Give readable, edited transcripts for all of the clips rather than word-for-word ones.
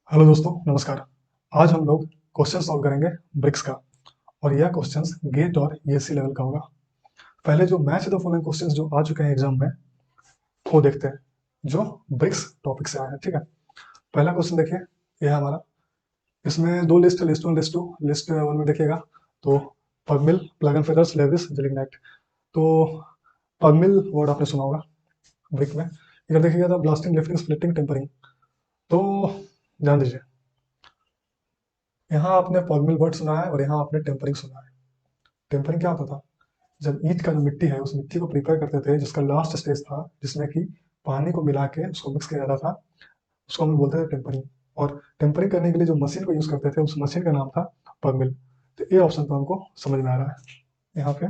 Hello दोस्तों, नमस्कार। आज हम लोग क्वेश्चन सॉल्व करेंगे ब्रिक्स का। और यह क्वेश्चंस गेट और ईएससी लेवल का होगा। पहले जो मैच द फॉलोइंग क्वेश्चंस जो आ चुके हैं एग्जाम में वो देखते हैं, जो ब्रिक्स टॉपिक से आए हैं। ठीक है, पहला क्वेश्चन देखिए, यह हमारा। इसमें दो लिस्ट है, list one list two. List one में देखिएगा तो pugmill, plug and feathers, lewis, gelignite. तो पगमिल वर्ड आपने सुना होगा ब्रिक में। इधर देखिएगा तो ब्लास्टिंग, लिफ्टिंग, स्प्लिटिंग, टेम्परिंग। तो ध्यान दीजिए, यहाँ आपने पगमिल वर्ड सुना है और यहाँ आपने टेम्परिंग सुना है। टेम्परिंग क्या होता था? जब ईंट का जो मिट्टी है उस मिट्टी को प्रिपेयर करते थे, जिसका लास्ट स्टेज था जिसमें कि पानी को मिला के उसको मिक्स किया जाता था, उसको हम बोलते थे टेम्परिंग। और टेम्परिंग करने के लिए जो मशीन को यूज करते थे उस मशीन का नाम था पगमिल। तो ये ऑप्शन तो हमको समझ में आ रहा है। यहाँ पे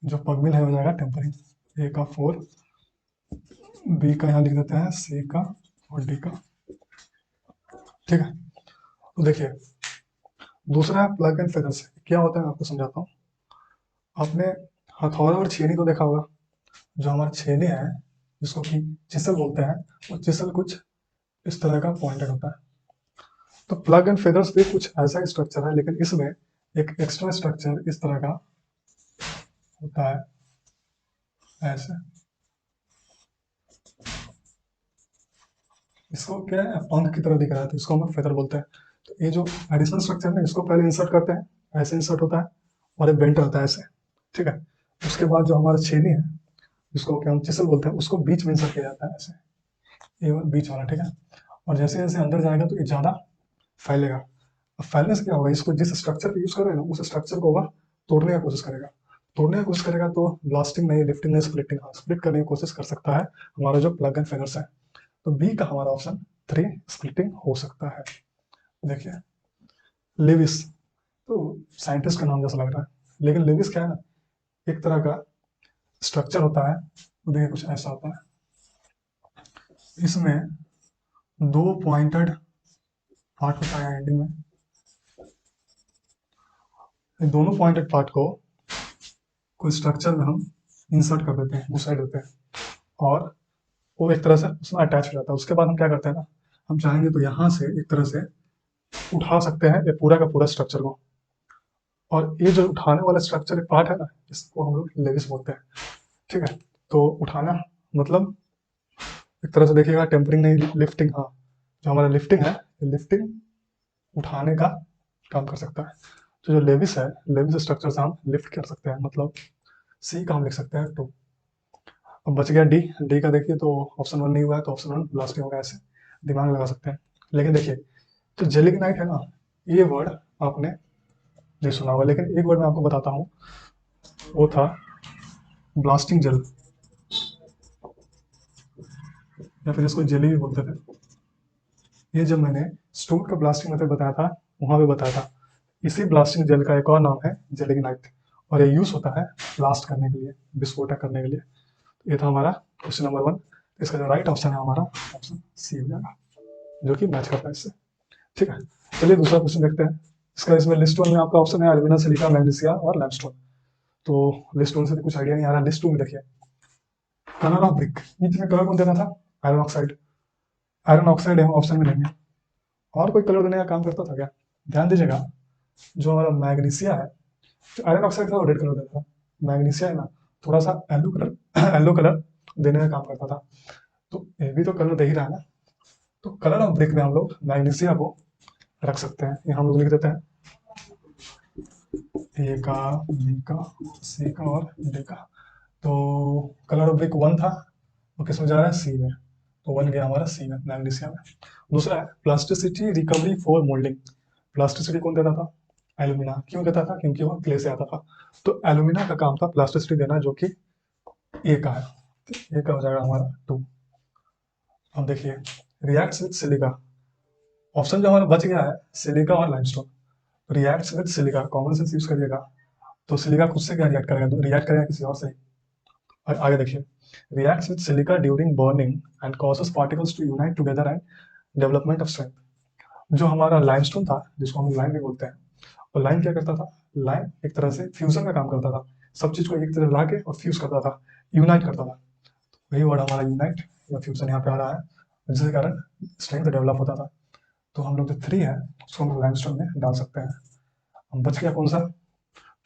जो पगमिल है हो जाएगा टेम्परिंग। ए का 4, बी का यहाँ लिख देते हैं, सी का और डी का। ठीक है, तो देखिए दूसरा है प्लग एंड फेदर्स। क्या होता है आपको समझाता हूँ। आपने हथौड़ा और छेनी को देखा होगा। जो हमारे छेने हैं जिसको कि चिसल बोलते हैं, वो चिसल कुछ इस तरह का पॉइंटेड होता है। तो प्लग एंड फेदर्स भी कुछ ऐसा ही स्ट्रक्चर है, लेकिन इसमें एक एक्स्ट्रा स्ट्रक्चर इस तरह का होता है, ऐसे। इसको क्या है, पंख की तरह दिख रहा है तो इसको हम फेदर बोलते हैं। तो ये जो एडिशनल स्ट्रक्चर है इसको पहले इंसर्ट करते हैं, ऐसे इंसर्ट होता है और एक बेंट रहता है ऐसे। ठीक है, उसके बाद जो हमारा छेनी है जिसको क्या हम चिसल बोलते हैं, उसको बीच में इंसर्ट किया जाता है ऐसे, ये बीच वाला। ठीक है, और जैसे जैसे अंदर जाएगा तो ये ज़्यादा फैलेगा। अब फैलने से क्या होगा, इसको जिस स्ट्रक्चर पे यूज कर रहे हैं ना उस स्ट्रक्चर को वह तोड़ने का कोशिश करेगा। तोड़ने की कोशिश करेगा तो ब्लास्टिंग नहीं, लिफ्टिंग नहीं, स्प्लिटिंग, हाँ स्प्लिट करने की कोशिश कर सकता है हमारा जो प्लग एंड फेदर्स है। तो बी का हमारा ऑप्शन 3 स्प्लिटिंग हो सकता है। देखिए लेविस, तो साइंटिस्ट का नाम जैसा लग रहा है, लेकिन लेविस क्या है ना, एक तरह का स्ट्रक्चर होता है। तो देखिए कुछ ऐसा होता है, इसमें दो पॉइंटेड पार्ट होता है एंडिंग में। इन दोनों पॉइंटेड पार्ट को कोई स्ट्रक्चर में हम इंसर्ट कर देते हैं, घुसा देते हैं, और वो एक तरह से उसमें अटैच हो जाता है। उसके बाद हम क्या करते हैं ना, हम चाहेंगे तो यहाँ से एक तरह से उठा सकते हैं ये पूरा का पूरा स्ट्रक्चर को। और ये जो उठाने वाला स्ट्रक्चर एक पार्ट है ना, इसको हम लोग लेविस बोलते हैं। ठीक है, तो उठाना मतलब एक तरह से देखिएगा टेम्परिंग नहीं, लिफ्टिंग। हाँ, जो हमारा लिफ्टिंग है, लिफ्टिंग उठाने का काम कर सकता है। तो जो लेविस है, लेविस स्ट्रक्चर से हम लिफ्ट कर सकते हैं, मतलब सी का हम लिख सकते हैं 2। अब बच गया डी। डी का देखिए तो ऑप्शन 1 नहीं हुआ है, तो ऑप्शन 1 लास्ट में होगा, ऐसे दिमाग लगा सकते हैं। लेकिन देखिए तो जेलिग्नाइट है ना, ये वर्ड आपने नहीं सुना होगा, लेकिन एक वर्ड मैं आपको बताता हूँ, वो था ब्लास्टिंग जेल, या फिर इसको जेली भी बोलते थे। ये जब मैंने स्टोन का ब्लास्टिंग मेथड बताया था वहां पे बताया था। इसी ब्लास्टिंग जेल का एक और नाम है जेलिग्नाइट, और ये यूज होता है ब्लास्ट करने के लिए, विस्फोटक करने के लिए। ये था हमारा क्वेश्चन नंबर 1। इसका जो राइट ऑप्शन है हमारा ऑप्शन सी हो जाएगा, जो कि मैच करता है इससे। ठीक है, चलिए दूसरा क्वेश्चन देखते हैं। इसका इसमें लिस्ट वन में आपका ऑप्शन है एल्यूमिना, सिलिका, मैग्नीशिया और लाइमस्टोन। तो लिस्ट वन से तो कुछ आइडिया नहीं आ रहा। लिस्ट टू में देखिए, कलर ऑफ ब्रिक, ईच में कलर कौन देना था? Iron oxide. आयरन ऑक्साइड हम ऑप्शन में लेंगे, और कोई कलर देने का काम करता था क्या? ध्यान दीजिएगा, जो हमारा मैग्नीशिया है, जो आयरन ऑक्साइड था वो रेड कलर देता था, मैग्नीशिया है ना थोड़ा सा येलो कलर येलो कलर देने का काम करता था। तो ये भी तो कलर दे ही रहा है ना। तो कलर ऑफ ब्रिक में हम लोग मैग्नीशिया को रख सकते हैं। यहाँ हम लोग लिख देते हैं ए का, बी का, सी का और डी का। तो कलर ऑफ ब्रिक 1 था, वो किस में जा रहा है? सी में। तो 1 गया हमारा सी में, मैग्नीशिया में। दूसरा है plasticity recovery for moulding. Plasticity कौन देता था? एल्यूमिना। क्यों देता था? क्योंकि वो क्ले से आता था। तो एल्यूमिना का काम था प्लास्टिसिटी देना, जो कि ए का है। तो ए का हो जाएगा हमारा 2। अब देखिए रिएक्ट्स विद सिलिका, ऑप्शन जो हमारा बच गया है सिलिका और limestone. Reacts with silica, common sense use करिएगा। तो सिलिका खुद से क्या रिएक्ट करेगा? तो रिएक्ट करेगा किसी और से। और आगे देखिए, reacts with silica during burning and causes particles to unite together and development of strength. जो हमारा लाइमस्टोन था, जिसको हम लाइम भी बोलते हैं, और लाइम क्या करता था? लाइम एक तरह से फ्यूजन का काम करता था, सब चीज को एक तरह ला के और फ्यूज करता था, यूनाइट करता था। वही वर्ड हमारा यूनाइट या फ्यूजन यहाँ पे आ रहा है। जिसके कारण स्ट्रेंथ डेवलप होता था। तो हम लोग जो 3 है उसको हम लाइमस्टोन में डाल सकते हैं। हम बच गया कौन सा,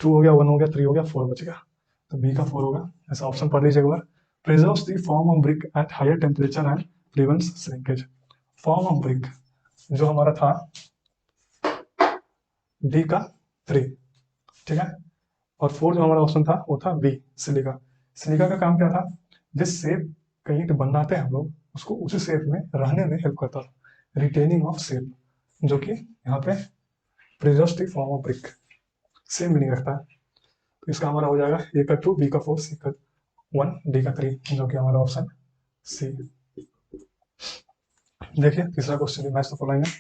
2 हो गया, 1 हो गया, 3 हो गया, 4 बच गया, तो बी का 4 होगा। ऐसा ऑप्शन पढ़ लीजिए एक बार। Preserves the form of brick at higher temperature and prevents shrinkage. Form of brick जो हमारा था डी का 3, ठीक है, और 4 जो हमारा ऑप्शन था वो था बी सिलिका। सिलिका का काम क्या था, जिस शेप का ईंट बनाते हैं हम लोग उसको उसी शेप में रहने में हेल्प करता था, रिटेनिंग ऑफ शेप, जो कि यहाँ पे preserves the form of brick same meaning रखता है। तो इसका हमारा हो जाएगा ए का 2, बी का 4, सी का 1, डी का 3, जो कि हमारा ऑप्शन सी। देखिए तीसरा क्वेश्चन भी मैच द फॉलोइंग है।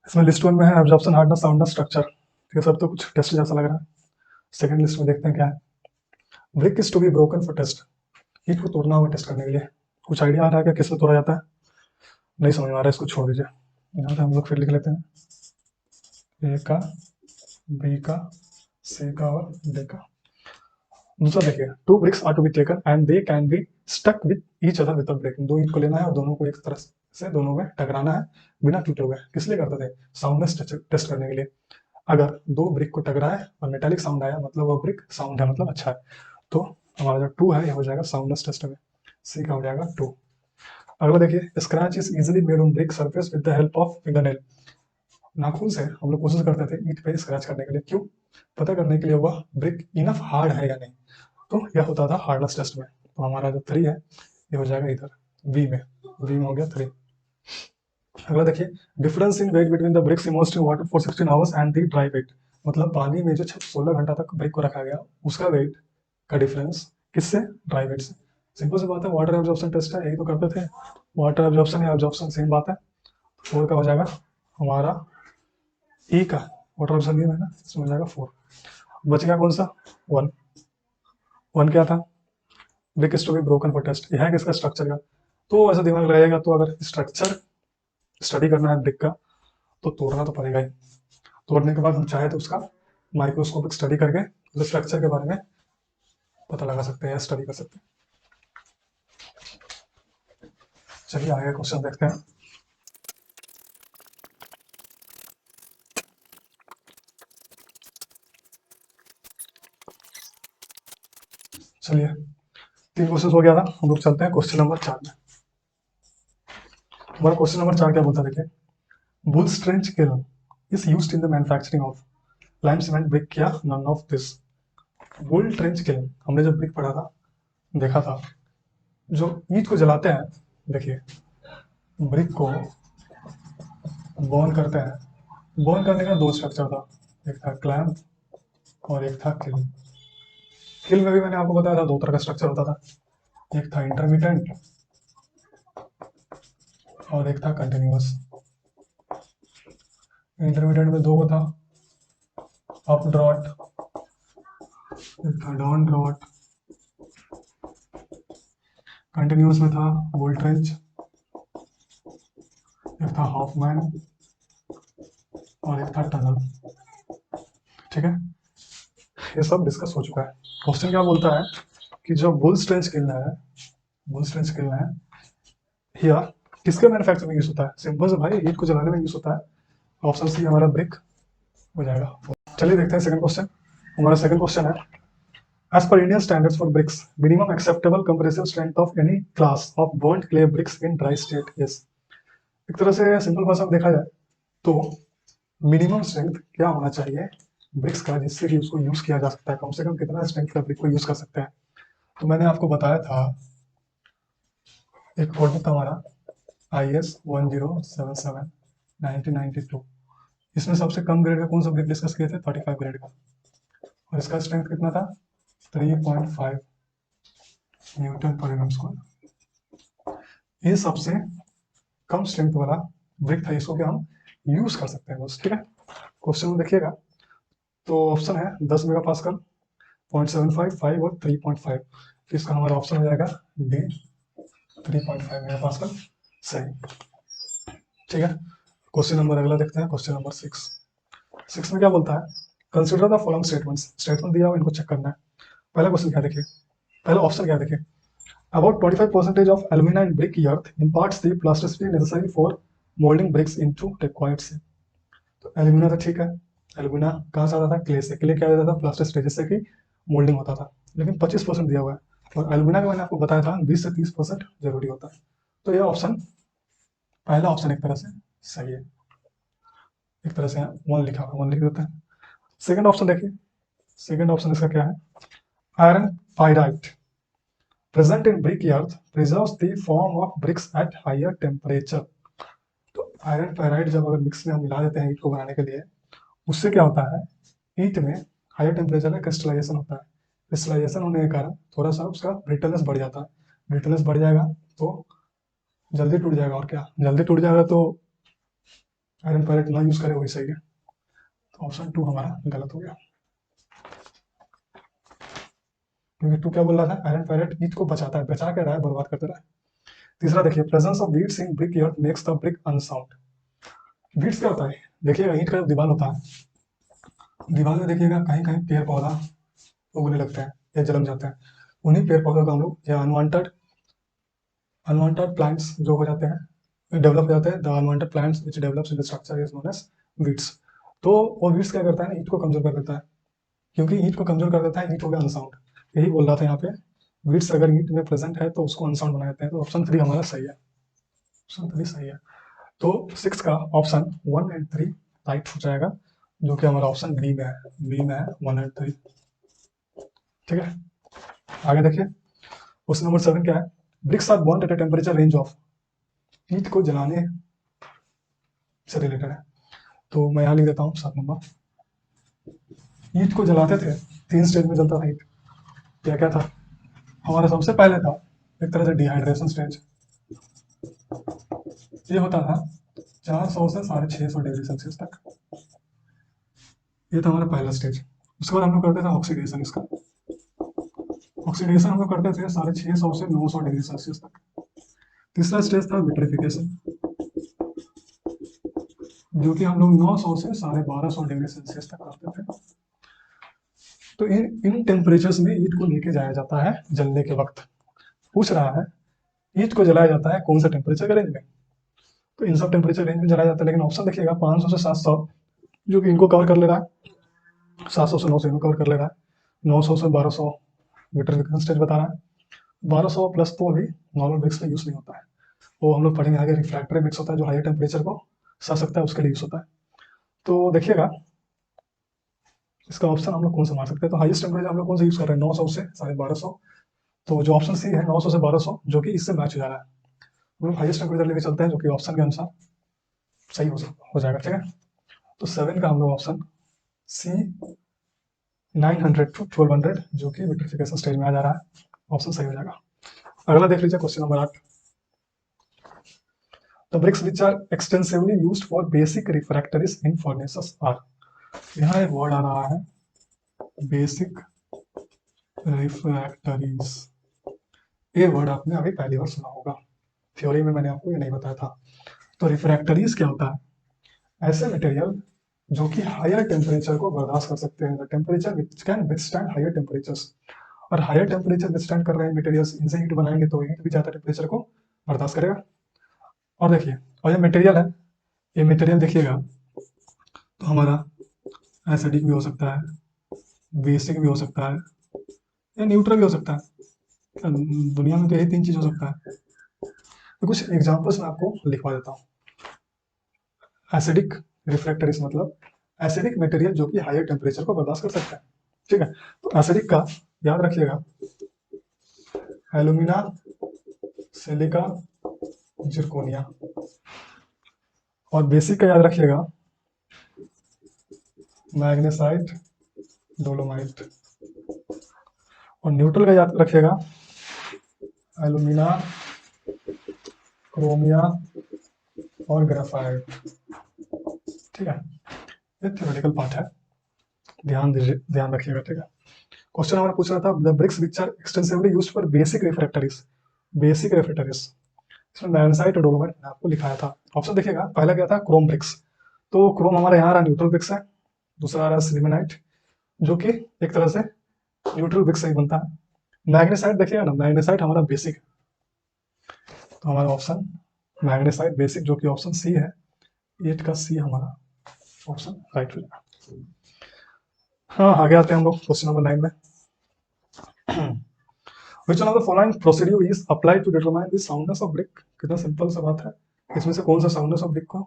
इसमें लिस्ट 1 में है एब्जॉर्प्शन, हार्डनेस, साउंडनेस, स्ट्रक्चर। ये सब तो कुछ टेस्ट जैसा लग रहा है। सेकंड लिस्ट में देखते हैं क्या है। Brick is to be broken for test. ईंट को तोड़ना होगा टेस्ट करने के लिए। कुछ आइडिया आ रहा है क्या किसमें तोड़ा जाता है? नहीं समझ में आ रहा है, इसको छोड़ दीजिए। यहाँ पे हम लोग फिर लिख लेते हैं ए का, बी का, सी का और डी का। दूसरा देखिए, 2 bricks are to be taken and they can be stuck with each other without breaking। 2 ईंट को लेना है और दोनों को एक तरह से दोनों में टकराना है बिना टूटे हुए। किस लिए करते थे? साउंडनेस टेस्ट करने के लिए। अगर 2 ब्रिक को टकराए और मेटालिक साउंड आया मतलब वो ब्रिक साउंड है, मतलब अच्छा है। तो हमारा जो 2 है ये हो जाएगा साउंडनेस टेस्ट में, सी का हो जाएगा 2। अगला देखिए, scratch is easily made on brick surface with the help of fingernail. नाखून से हम लोग कोशिश करते थे ईंट पे स्क्रैच करने के लिए, क्यों? पता करने के लिए वह ब्रिक इनफ हार्ड है या नहीं। तो यह होता था हार्डनेस टेस्ट में। तो हमारा जो 3 है ये हो जाएगा इधर बी में, बी में हो गया 3। अगला देखिए, difference in weight between the bricks immersed in water for 16 hours and the dry weight. मतलब पानी में जो 16 घंटा तक ब्रिक को रखा गया उसका वेट का डिफरेंस किससे? ड्राई वेट से। सिंपल सी बात है, वाटर एब्जॉर्प्शन टेस्ट है, यही तो करते थे। वाटर एब्जॉर्प्शन या एब्जॉर्प्शन सेम बात है। 4 का हो जाएगा हमारा ई का, वाटर एब्जॉर्प्शन है ना, इसमें हो जाएगा 4। बच गया कौन सा? 1। 1 क्या था? Brick is to be broken for test. यह है किसका? स्ट्रक्चर का। तो ऐसा दिमाग रहेगा, तो अगर स्ट्रक्चर स्टडी करना है ब्रिक का तो तोड़ना तो पड़ेगा ही। तोड़ने के बाद हम चाहे तो उसका माइक्रोस्कोपिक स्टडी करके उस स्ट्रक्चर के बारे में पता लगा सकते हैं या स्टडी कर सकते हैं। चलिए आगे क्वेश्चन देखते हैं। चलिए 3 क्वेश्चन हो गया था, हम लोग चलते हैं क्वेश्चन नंबर 4 में। हमारा क्वेश्चन नंबर 4 क्या बोलता है देखिए, bull's trench kiln is used in the manufacturing of lime cement brick, क्या none of this. Bull trench kiln हमने जब ब्रिक पढ़ा था, देखा था, जो ईंट को जलाते हैं, देखिए ब्रिक को बर्न करते हैं। बर्न करने का 2 स्ट्रक्चर था, एक था क्लैम्प और एक था किल। किल में भी मैंने आपको बताया था 2 तरह का स्ट्रक्चर होता था, एक था इंटरमीडिएट और एक था कंटिन्यूअस। इंटरमीडिएट में 2 था, अप ड्रॉट, एक था डाउन ड्रॉट। कंटिन्यूअस में था वोल्ट ट्रेंच, एक था हॉफमैन और एक था टनल। ठीक है, ये सब डिस्कस हो चुका है। क्वेश्चन क्या बोलता है कि जो बुल स्ट्रेंच किलना है, बुल स्ट्रेंच किलना है या किसके मैन्युफैक्चर में यूज होता है? सिंपल से भाई, ईंट को जलाने में यूज होता है। ऑप्शन सी हमारा ब्रिक हो जाएगा। चलिए देखते हैं सेकंड क्वेश्चन। हमारा सेकंड क्वेश्चन है, as per Indian standards for bricks minimum acceptable compressive strength of any class of burned clay bricks in dry state is. एक तरह से सिंपल भाषा में देखा जाए तो मिनिमम स्ट्रेंथ क्या होना चाहिए ब्रिक्स का, जिससे कि उसको यूज किया जा सकता है, कम से कम कितना स्ट्रेंथ का ब्रिक को यूज कर सकते हैं। तो मैंने आपको बताया था एक कोड था हमारा IS 1077/1992। इसमें सबसे कम ग्रेड का कौन सा ब्रिक डिस्कस किए थे? 35 ग्रेड का, और इसका स्ट्रेंथ कितना था? 3.5 न्यूटन पर एम स्क्वायर। ये सबसे कम स्ट्रेंथ वाला ब्रिक था, इसको क्या हम यूज कर सकते हैं बस। ठीक है, क्वेश्चन में देखिएगा तो ऑप्शन है 10 मेगा पास्कल, 0.75, 5 और 3.5। तो इसका हमारा ऑप्शन हो जाएगा डी, 3.5 मेगा पास्कल सही। ठीक है, क्वेश्चन नंबर अगला देखते हैं, क्वेश्चन नंबर 6 में क्या बोलता है, consider the following statements. Statement दिया हुआ, इनको चेक करना है। पहला क्वेश्चन क्या देखिए, पहला ऑप्शन क्या देखिए, About 25% of alumina in brick earth imparts the plasticity necessary for molding bricks into required shape. तो एल्यूमिना तो ठीक है, एल्यूमिना कहाँ से आता था? क्ले से। क्ले क्या देता था? प्लास्टिसिटी, जिससे कि मोल्डिंग होता था। लेकिन 25% दिया हुआ है और एल्यूमिना का मैंने आपको बताया था 20 से 30% जरूरी होता है। तो ये ऑप्शन, पहला ऑप्शन एक तरह से सही है। एक तरह से वन लिखा हुआ, वन लिख देते हैं। सेकंड ऑप्शन देखिए, सेकंड ऑप्शन इसका क्या है? Iron pyrite present in brick earth preserves the form of bricks at higher temperature. तो आयरन पाइराइट जब अगर मिक्स में हम मिला देते हैं ईंट को बनाने के लिए, उससे क्या होता है? ईंट में हायर टेम्परेचर में क्रिस्टलाइजेशन होता है। क्रिस्टलाइजेशन होने के कारण थोड़ा सा उसका ब्रिटलनेस बढ़ जाता है। ब्रिटलनेस बढ़ जाएगा तो जल्दी टूट जाएगा, और क्या, जल्दी टूट जाएगा। तो आयरन पाइराइट ना यूज करें वही सही है। तो ऑप्शन 2 हमारा गलत हो गया, क्योंकि 2 क्या बोल रहा था? आयरन पाइराइट ईंट को बचाता है, बचा के रहा है, बर्बाद करता रहा है। तीसरा देखिए, presence of weeds in brick earth makes the brick unsound. Weeds क्या होता है? देखिएगा ईंट का जब दीवार होता है, दीवार में देखिएगा कहीं कहीं पेड़ पौधा उगने लगते हैं या जन्म जाते हैं। उन्हीं पेड़ पौधों का हम लोग, या अनवांटेड अनवांटेड प्लांट्स जो हो जाते हैं, डेवलप हो जाते हैं, the unwanted plants which develops in the structure is known as weeds. तो वो वीड्स क्या करता है ना, ईंट को कमजोर कर देता है। क्योंकि ईंट को कमजोर कर देता है, ईंट हो गया अनसाउंड। यही बोल रहा था यहाँ पे, वीड्स अगर ईंट में प्रेजेंट है तो उसको अनसाउंड बना देते हैं। तो ऑप्शन 3 हमारा सही है, ऑप्शन 3 सही है। तो 6 का ऑप्शन 1 एंड 3 राइट हो जाएगा, जो कि हमारा ऑप्शन बी में है। बी में है 1 एंड 3। ठीक है, आगे देखिए, क्वेश्चन नंबर 7 क्या है? Bricks are burned at a temperature range of. ईंट को जलाने से रिलेटेड है, तो मैं यहाँ लिख देता हूँ 7 नंबर। ईंट को जलाते थे, 3 स्टेज में जलता था ईंट। क्या क्या था? हमारा सबसे पहले था एक तरह से डिहाइड्रेशन स्टेज। ये होता था 400 से 650 डिग्री सेल्सियस तक। ये था हमारा पहला स्टेज। उसके बाद हम लोग करते थे ऑक्सीडेशन। इसका ऑक्सीडेशन हम लोग करते थे 650 से 900 डिग्री सेल्सियस तक। तीसरा स्टेज था विट्रिफिकेशन, जो कि हम लोग 900 से 1250 डिग्री सेल्सियस तक करते थे। तो इन टेम्परेचर्स में ईंट को लेके जाया जाता है जलने के वक्त। पूछ रहा है ईंट को जलाया जाता है कौन सा टेम्परेचर के रेंज में? तो इन सब टेम्परेचर रेंज में जलाया जाता है, लेकिन ऑप्शन देखिएगा 500 से 700, जो कि इनको कवर कर ले रहा है। 700 से 900 इनको कवर कर ले रहा है। 900 से 1200 विट्रिफिकेशन स्टेज बता रहा है। 1200 प्लस तो अभी नॉर्मल ब्रिक्स में यूज नहीं होता है, वो हम लोग पढ़ेंगे आगे। रिफ्रैक्टरी ब्रिक्स होता है जो हायर टेम्परेचर को सह सकता है, उसके लिए यूज होता है। तो देखिएगा इसका ऑप्शन हम लोग कौन सा मार सकते हैं? तो हाईएस्ट टेम्परेचर हम लोग कौन सा यूज कर रहे हैं? 900 से 1250। तो जो ऑप्शन सी है 900 से 1200, जो कि इससे मैच हो जा रहा है। हम लोग हाईएस्ट टेम्परेचर लेके चलते हैं, जो कि ऑप्शन के अनुसार सही हो जाएगा। ठीक है, तो 7 का हम लोग ऑप्शन सी 900 टू 1200, जो कि विट्रिफिकेशन स्टेज में आ जा रहा है, ऑप्शन सही हो जाएगा। अगला देख लीजिए, question number 8। The bricks which are extensively used for basic refractories in furnaces are। यहाँ एक वर्ड आ रहा है बेसिक रिफ्रैक्टरीज। ये वर्ड आपने अभी पहली बार सुना होगा, थ्योरी में मैंने आपको ये नहीं बताया था। तो रिफ्रैक्टरीज क्या होता है? ऐसे मटेरियल जो कि हायर टेम्परेचर को बर्दाश्त कर सकते हैं, temperature which can withstand higher temperatures. और हायर टेम्परेचर विथस्टैंड कर रहे हैं मटेरियल्स, इनसे हीट बनाएंगे तो हीट भी ज़्यादा टेम्परेचर को बर्दाश्त करेगा। और देखिए, और ये मटेरियल है, ये मटेरियल देखिएगा तो हमारा एसिडिक भी हो सकता है, बेसिक भी हो सकता है, या न्यूट्रल भी हो सकता है। दुनिया में तो यही 3 चीज हो सकता है। तो कुछ एग्जांपल्स मैं आपको लिखवा देता हूँ। एसिडिक रिफ्रैक्टरीज मतलब एसिडिक मटेरियल जो कि हायर टेम्परेचर को बर्दाश्त कर सकता है। ठीक है, तो एसिडिक का याद रखिएगा एल्यूमिना, सिलिका, जिरकोनिया। और बेसिक का याद रखिएगा मैग्नेसाइट, डोलोमाइट। और न्यूट्रल का याद रखिएगा एल्यूमिना, क्रोमिया और ग्रेफाइट। ठीक है, ये थ्योरेटिकल पार्ट है, ध्यान दीजिए, ध्यान रखिएगा। ठीक है, क्वेश्चन हमारा पूछ रहा था the bricks which are extensively used for basic refractories. Basic refractories इसमें मैग्नेसाइट और डोलोमाइट मैंने आपको लिखाया था। ऑप्शन देखिएगा, पहला क्या था? Chrome BRICS. तो क्रोम हमारा यहाँ रहा न्यूट्रल ब्रिक्स है। दूसरा आ रहा सिलिमेनाइट, जो कि एक तरह से न्यूट्रल ब्रिक्स से ही बनता है। मैग्नेसाइट देखिएगा ना, मैग्नेसाइट हमारा बेसिक है, तो हमारा ऑप्शन मैग्नेसाइट बेसिक जो कि ऑप्शन सी है, 8 का सी हमारा ऑप्शन राइट हो जाएगा। हाँ आगे आते हैं हम लोग क्वेश्चन नंबर 9 में। Which one of the following procedure is applied to determine the soundness of brick? कितना सिंपल सा बात है, इसमें से कौन सा साउंडनेस ऑफ ब्रिक को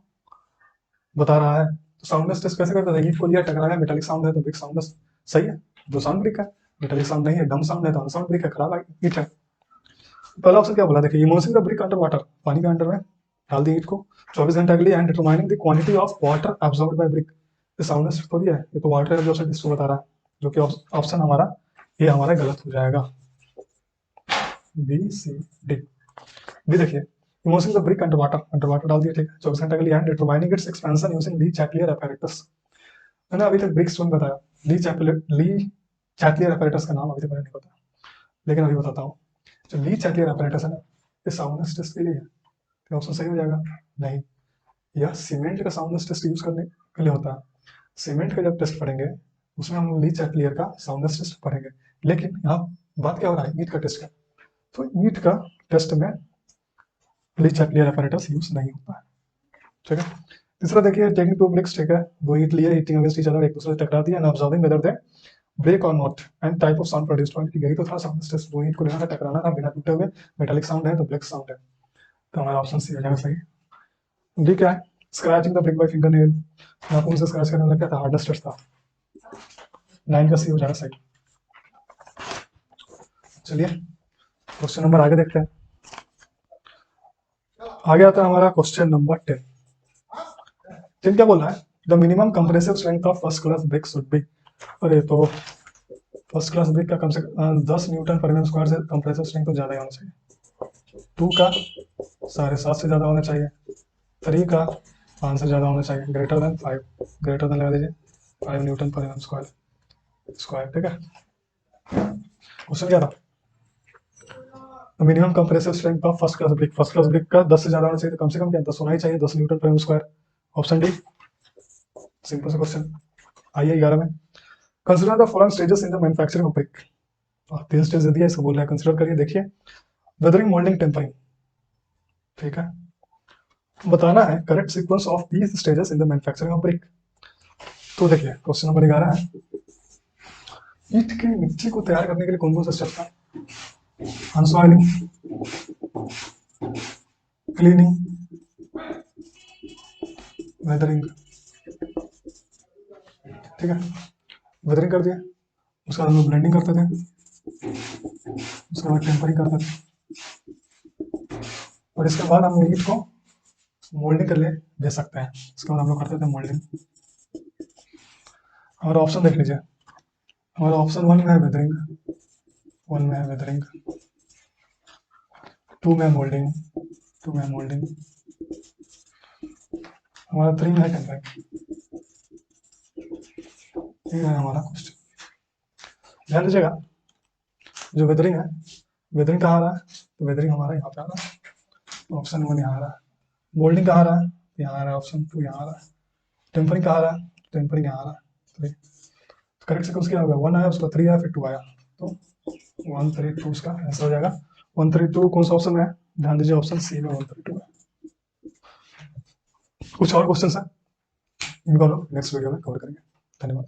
बता रहा है। तो साउंडनेस टेस्ट कैसे करते हैं, ईट को लिया टकराया, मेटालिक साउंड है तो ब्रिक साउंडनेस सही है, जो साउंड ब्रिक है। मेटालिक साउंड नहीं है, डम साउंड है तो अनसाउंड ब्रिक है, खराब ईट है। पहला ऑप्शन क्या बोला, देखिए immersing the brick under water, पानी के अंडर में डाल दी ईट को 24 घंटे के लिए, and determining the quantity of water absorbed by brick. ये साउंडनेस थोड़ी है, ये तो वाटर एब्जॉर्प्शन टेस्ट बता रहा है, जो कि ऑप्शन हमारा ये हमारा गलत हो जाएगा, बी सी डी। भी देखिए immersing the brick under water डाल दिया, ठीक है 24 घंटे के लिए, and determining its expansion using le Chatelier apparatus. मैंने अभी तक ब्रिक स्टोन बताया, ली चैटलियर एपैरेटस का नाम अभी तक मैंने नहीं बताया, लेकिन अभी बताता हूँ। जो ली चैटलियर एपैरेटस है ना, ये साउंडनेस टेस्ट के लिए है, तो ऑप्शन सही हो जाएगा। नहीं, यह सीमेंट का साउंडनेस टेस्ट यूज करने के लिए होता है। सीमेंट का जब टेस्ट पढ़ेंगे उसमें हम ली चैटलियर का साउंडनेस टेस्ट पढ़ेंगे, लेकिन यहाँ बात क्या हो रहा है, ईट का टेस्ट का, तो ईट का टेस्ट में ली चैटलियर एपैरेटस यूज नहीं होता है, ठीक है। तीसरा देखिए टेक्निक टू ब्रिक्स, ठीक है, दो ईट लिए, हीटिंग अगेंस्ट ईच अदर, एक दूसरे से टकरा दिया, and observing whether they break और not, and type of sound produced by, यही तो था साउंड टेस्ट, दो ईट को लेना था, टकराना था बिना टूटे हुए, मेटालिक साउंड है तो ब्रेक साउंड है, तो हमारा ऑप्शन सी हो जाएगा सही। डी क्या है, scratching the brick by finger nail, नाखून से स्क्रैच करने लगा था, हार्डनेस टेस्ट था, 9 का सी हो जाएगा सही। चलिए क्वेश्चन नंबर आगे देखते हैं। आगे आता है हमारा क्वेश्चन नंबर 10। क्या बोल रहा है, the minimum compressive strength of first class brick should be. अरे तो फर्स्ट क्लास ब्रिक का कम से कम 10 न्यूटन पर mm स्क्वायर से कंप्रेसिव स्ट्रेंथ तो ज्यादा ही होना चाहिए, 2 का 7.5 से ज्यादा होना चाहिए, 3 का 5 से ज्यादा होना चाहिए, ग्रेटर देन 5, ग्रेटर देन लगा दीजिए 5 न्यूटन पर mm स्क्वायर, ठीक है। क्वेश्चन क्या था, minimum compressive strength of first class brick का 10 से ज्यादा होना चाहिए, तो कम से कम क्या 10 होना ही चाहिए, 10 न्यूटन पर mm square, option D. Simple सा क्वेश्चन। आइए 11 में, consider the following stages in the manufacturing of brick. 3 stage दे दिया, इसको बोल रहा है कंसीडर करिए, देखिए वेदरिंग, मोल्डिंग, टेम्परिंग, ठीक है। बताना है correct sequence of these stages in the manufacturing of brick. तो देखिए क्वेश्चन नंबर 11 है, ईंट की मिट्टी को तैयार करने के लिए कौन कौन सा स्टेप था, अनसॉइलिंग, क्लीनिंग, वेदरिंग, ठीक है। वेदरिंग कर दिया, उसके बाद हम लोग ब्लेंडिंग करते थे, उसके बाद टेम्परिंग करते थे, और इसके बाद हम ईंट को मोल्डिंग कर ले दे सकते हैं, इसके बाद हम लोग करते थे मोल्डिंग। हमारा ऑप्शन देख लीजिए, हमारा ऑप्शन 1 में है वेदरिंग, 1 में है वेदरिंग, 2 में मोल्डिंग, 2 में मोल्डिंग, हमारा 3 में है टेम्परिंग। ये है हमारा क्वेश्चन, ध्यान दीजिएगा। जो वेदरिंग है, वेदरिंग कहाँ आ रहा है, तो वेदरिंग हमारा यहाँ पे आ रहा है, ऑप्शन 1 यहाँ आ रहा है। मोल्डिंग कहाँ आ रहा है, यहाँ आ रहा है, ऑप्शन 2 यहाँ आ रहा है। टेम्परिंग कहाँ आ रहा है, टेम्परिंग यहाँ आ रहा है, 3। तो करेक्ट सीक्वेंस क्या होगा, 1 आया, उसका 3 आया, फिर 2 आया, तो 1 3 2 उसका आंसर हो जाएगा। 1 3 2 कौन सा ऑप्शन है, ध्यान दीजिए ऑप्शन सी में 1 3 2 है। कुछ और क्वेश्चन है, इनको हम लोग नेक्स्ट वीडियो में कवर करेंगे। धन्यवाद।